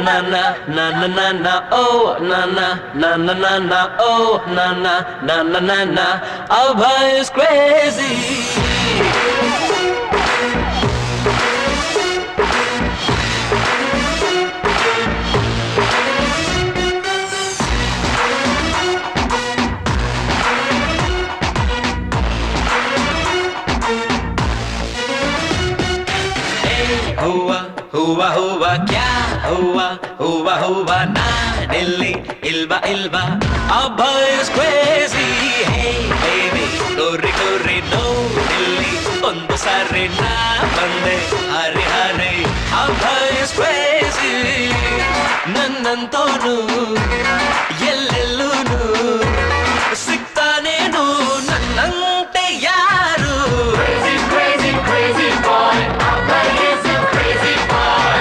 na na na na na na oh na na na na na na oh na na na na na na Abha is crazy. हुआ हुआ हुआ क्या हुआ हुआ हुआ ನಾನಿಲ್ಲಿ ಇಲ್ವಾ ಇಲ್ವಾ Abha is crazy. Hey baby ಗೋರಿ ಗೋರಿ ನೋಡಿಲ್ಲಿ ಒಂದು ಸಾರಿ ನಾ ಬಂದೆ ಹರಿ ಹರಿ Abha is crazy. ನನ್ನಂತೋನು ಎಲ್ಲೆಲ್ಲೂನು ಸಿಗ್ತಾನೇನು ನನ್ನಂತೆ ಯಾರು Crazy, crazy, crazy boy. Abha is a crazy boy.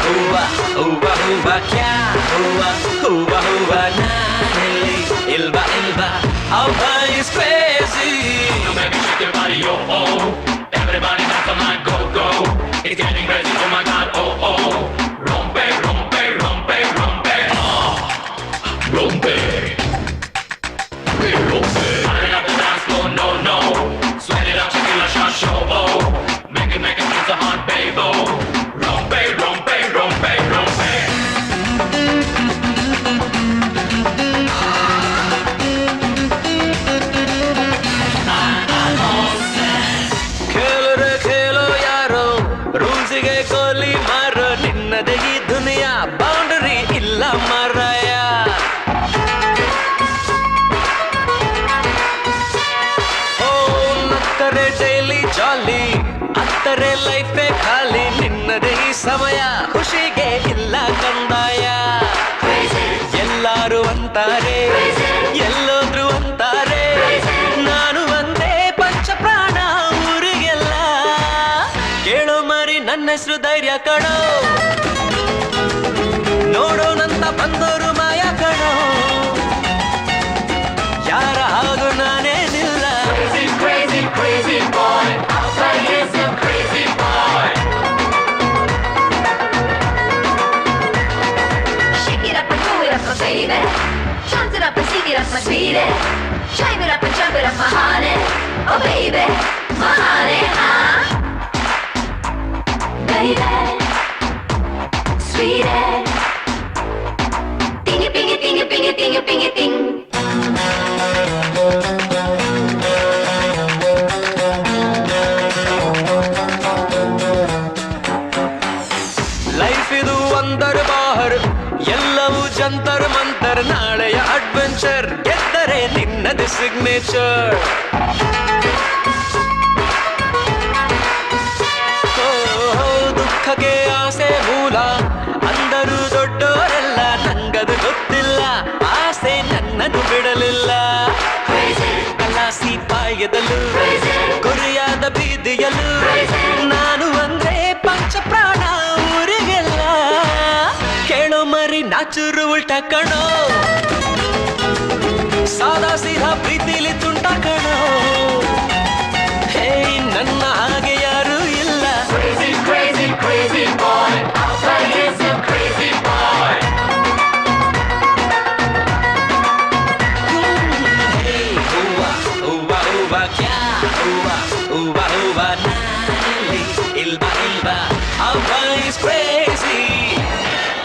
हुआ हुआ हुआ क्या हुआ हुआ हुआ नानी इल्बा इल्बा Abha is crazy. So baby, shake your body, oh oh. Everybody dance on my go go. It's getting crazy, oh my God, oh oh. Rompe, rompe, rompe, rompe, oh. Rompe. Hey, rompe. Turn up the dance floor, no no. Sweat it out, shake it like shot show, oh. Make it feel so hot, babe, oh. Rompe, rompe, rompe, rompe. खेलो रे खेलो यारो rules ಗೆ ಗೋಲಿ ಮಾರೋ ನಿನ್ನದೇ ಈ ದುನಿಯಾ boundary ಇಲ್ಲ ಮಾರಾಯ ಓ ನಕ್ಕರೆ daily ಜಾಲಿ ಅತ್ತರೆ ಲೈಫೇ ಖಾಲಿ ನಿನ್ನದೇ ಈ ಸಮಯ ಖುಷಿಗೆ ಇಲ್ಲ ಕಂದಾಯ ಎಲ್ಲಾರು ಅಂತಾರೆ ಎಲ್ಲೋದ್ರು ಅಂತಾರೆ ನಾನು ಒಂದೇ ಪಂಚ ಪ್ರಾಣ ಊರಿಗೆಲ್ಲ ಕೇಳೋ ಮರಿ ನನ್ನ ಹೆಸರು ಧೈರ್ಯ ಕಣೋ ನೋಡೋಣಂತ ಬಂದೋರು ಮಾಯ ಕಣೋ ಯಾರ ಹಾಗೂ ನಾನೇನಿಲ್ಲ Crazy, crazy, crazy boy. Abha is a crazy boy. Shake it up and throw it up, my baby. Chant it up and sing it up, my sweetie. Chime it up and jump it up, my honey. Oh baby, my honey, huh? Baby, sweetie. Ding it, ding it, ding it, ding it, ding it, ding it, ding. Life ಇದು ಒಂದರ ಬಾಹರ್ ಎಲ್ಲವೂ ಜಂತರ್ ಮಂತರ್ ನಾಳೆಯ adventure ಗೆದ್ದರೆ ನಿನ್ನದು signature ದುಃಖಕ್ಕೆ ಆಸೆ ಮೂಲ ಅಂದರು ದೊಡ್ಡವರೆಲ್ಲ ನಂಗದು ಗೊತ್ತಿಲ್ಲ ಆಸೆ ನನ್ನನ್ನು ಬಿಡಲಿಲ್ಲ ಕಲಾಸಿ ಪಾಯದಲ್ಲೂ ಗುರಿಯಾದ ಬೀದಿಯಲ್ಲೂ ನಾನು ಅಂದ್ರೆ ಪಂಚ ಪ್ರಾಣ ಊರಿಗೆಲ್ಲ ಕೇಳೋ ಮರಿ ನಾಚುರು ಉಲ್ಟ ಕಣೋ ಸಾದಾ ಸೀದಾ ಪ್ರೀತಿಲಿ ತುಂಟ ಕಣೋ ಹೇ ನನ್ನ ಹಾಗೆ ಯಾರು ಇಲ್ಲ Crazy, crazy, crazy boy. Abha is a crazy boy. हुआ हुआ हुआ क्या हुआ हुआ हुआ नानी इल्बा इल्बा Abha is crazy.